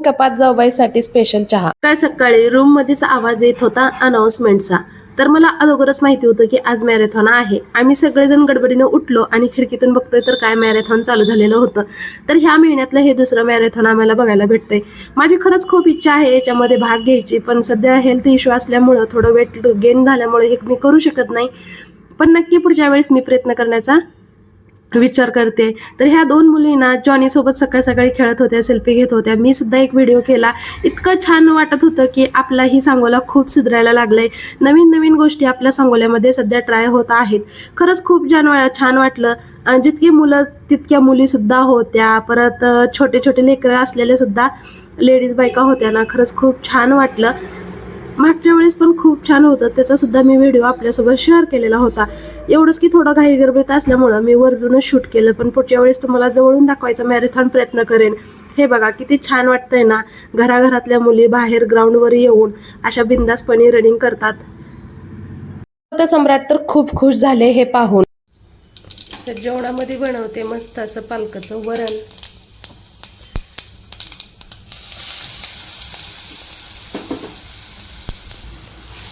कपात जाऊबाईसाठी स्पेशल चहा. काल सकाळी रूम मध्येच आवाज येत होता अनाउन्समेंटचा. तर मला अगोदरच माहिती होतं की आज मॅरेथॉन आहे. आम्ही सगळेजण गडबडीनं उठलो आणि खिडकीतून बघतोय तर काय मॅरेथॉन चालू झालेलं होतं. तर ह्या महिन्यातलं हे दुसरं मॅरेथॉन आम्हाला बघायला भेटतंय. माझी खरंच खूप इच्छा आहे याच्यामध्ये भाग घ्यायची, पण सध्या हेल्थ इश्यू असल्यामुळं थोडं वेट गेन झाल्यामुळे हे मी करू शकत नाही. पण नक्की पुढच्या वेळेस मी प्रयत्न करण्याचा विचार करते. तर ह्या दोन मुलींना जॉनी सोबत सकाळ सकाळी खेळत होत्या, सेल्फी घेत होत्या. मी सुद्धा एक व्हिडिओ केला. इतकं छान वाटत होतं की आपलाही सांगोला खूप सुधारायला लागलंय. नवीन नवीन गोष्टी आपल्या सांगोल्यामध्ये सध्या ट्राय होत आहेत. खरंच खूप छान वाटलं. जितकी मुलं तितक्या मुली सुद्धा होत्या. परत छोटे छोटे लेकरं असलेले सुद्धा लेडीज बायका होत्या ना. खरंच खूप छान वाटलं. मागच्या वेळेस पण खूप छान होतं, त्याचा सुद्धा मी व्हिडिओ आपल्यासोबत शेअर केलेला होता. एवढंच की थोडं घाईगडबडीत असल्यामुळं मी वरूनच शूट केलं, पण पुढच्या वेळेस तुम्हाला जवळून दाखवायचा मॅरेथॉन प्रयत्न करेन. हे बघा किती छान वाटतंय ना. घराघरातल्या मुली बाहेर ग्राउंडवर येऊन अशा बिंदासपणे रनिंग करतात. सम्राट तर खूप खुश झाले हे पाहून. तर जेवणामध्ये बनवते मस्त असं पालकाचं वरण.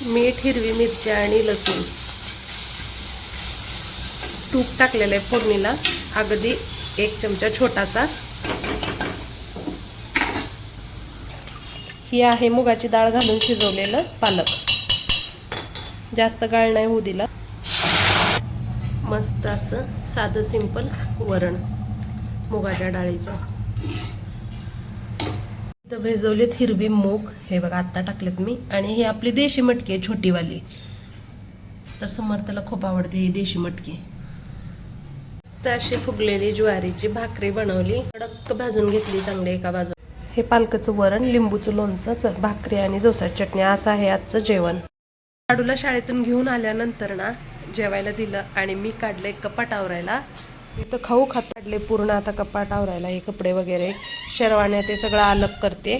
मीठ, हिरवी मिरची आणि लसूण, तूप टाकलेलं आहे फोडणीला, अगदी 1 चमचा छोटासा. ही आहे मुगाची डाळ घालून शिजवलेलं पालक. जास्त गाळ नाही होऊ दिला. मस्त असं साधं सिंपल वरण मुगाच्या डाळीचं. तर भिजवलेत हिरवी मूग, हे बघा आत्ता टाकलेत मी. आणि ही आपली देशी मटकी आहे छोटीवाली. तर समर्थाला खूप आवडते ही देशी मटकी. तर अशी फुगलेली ज्वारीची भाकरी बनवली, कडक भाजून घेतली चांगली एका बाजूला. हे पालकाचं वरण, लिंबूचं लोणचं, भाकरी आणि जवसाची चटणी, असं आहे आजचं जेवण. लाडूला शाळेतून घेऊन आल्यानंतर ना जेवायला दिलं आणि मी काढले कपाट आवरायला. इथं खाऊ खात काढले पूर्ण. आता कपाट आवरायला हे कपडे वगैरे शेरवाण्या ते सगळं अलग करते.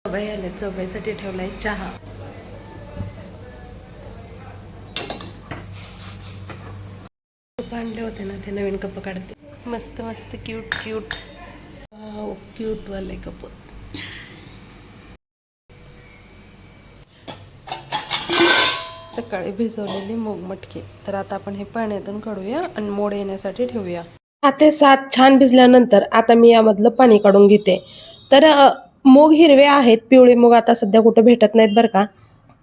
चौबाई आले, चौबाईसाठी ठेवलाय चहा. कप आणले होते ना, ते नवीन कप काढते. मस्त मस्त क्यूट क्यूट क्यूट वाले कप. सकाळी भिजवलेली मूग मटकी. तर आता आपण हे पाण्यातून काढूया आणि मोड येण्यासाठी ठेवूया. 6 ते 7 छान भिजल्यानंतर आता मी यामधलं पाणी काढून घेते. तर मूग हिरवे आहेत, पिवळे मूग आता सध्या कुठं भेटत नाहीत बरं का.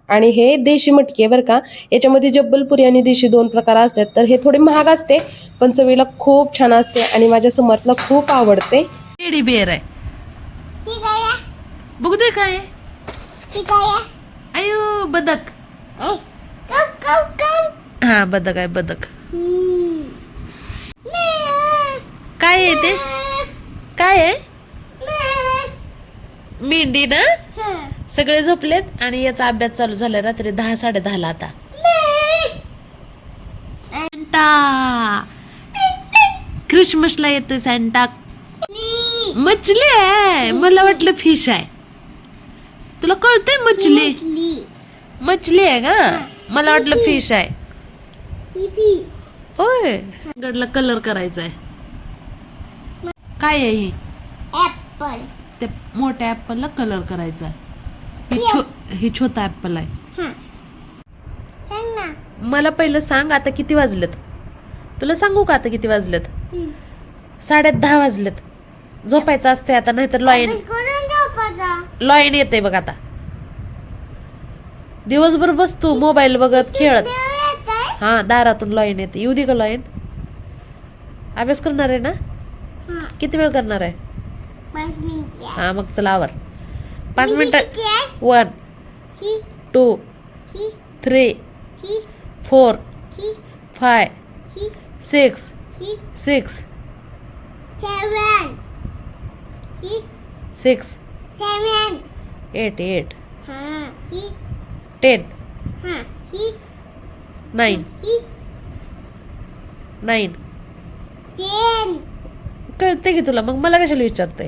आणि हे देशी मटकी आहे बरं का. याच्यामध्ये जब्बलपुरी आणि देशी 2 प्रकार असतात. तर हे थोडे महाग असते, पण चवीला खूप छान असते आणि माझ्या समर्थला खूप आवडते. टेडी बिअर आहे, बघू दे काय आयो. बदक, हा बदक आहे बदक. काय आहे ते, काय आहे? मेंढी ना. सगळे झोपलेत आणि याचा अभ्यास चालू झाला रात्री 10 10:30 आता. सॅन्टा क्रिसमसला येतोय सॅन्टा. मछली आहे, मला वाटलं फिश आहे. तुला कळतंय मछली? मछली आहे का, मला वाटलं फिश आहे. होय, गडला कलर करायचा आहे. काय आहे ही? ऍपल. त्या मोठ्या ऍपलला कलर करायचा आहे. ही छोटा ऍपल आहे. मला पहिलं सांग आता किती वाजलेत. तुला सांगू का आता किती वाजलेत? 10:30 वाजलेत. झोपायचं असते आता, नाहीतर लॉयन येते बघ आता. दिवसभर बसतो मोबाईल बघत खेळत. हा, दारातून लॉयन येते. येऊ दे का लॉयन. अभ्यास करणार आहे ना? किती वेळ करणार आहे? 5 मिनिट. हा मग चला आवर. 5 मिनिटात 1 2 3 4 5 6 6 7 6 8 8 10 9 9 कळते की तुला, मग मला कशाला विचारते.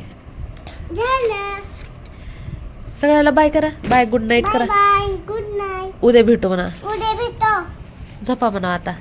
सगळ्याला बाय करा. बाय, गुड नाईट करा. उद्या भेटू म्हणा. झोपा म्हणा आता.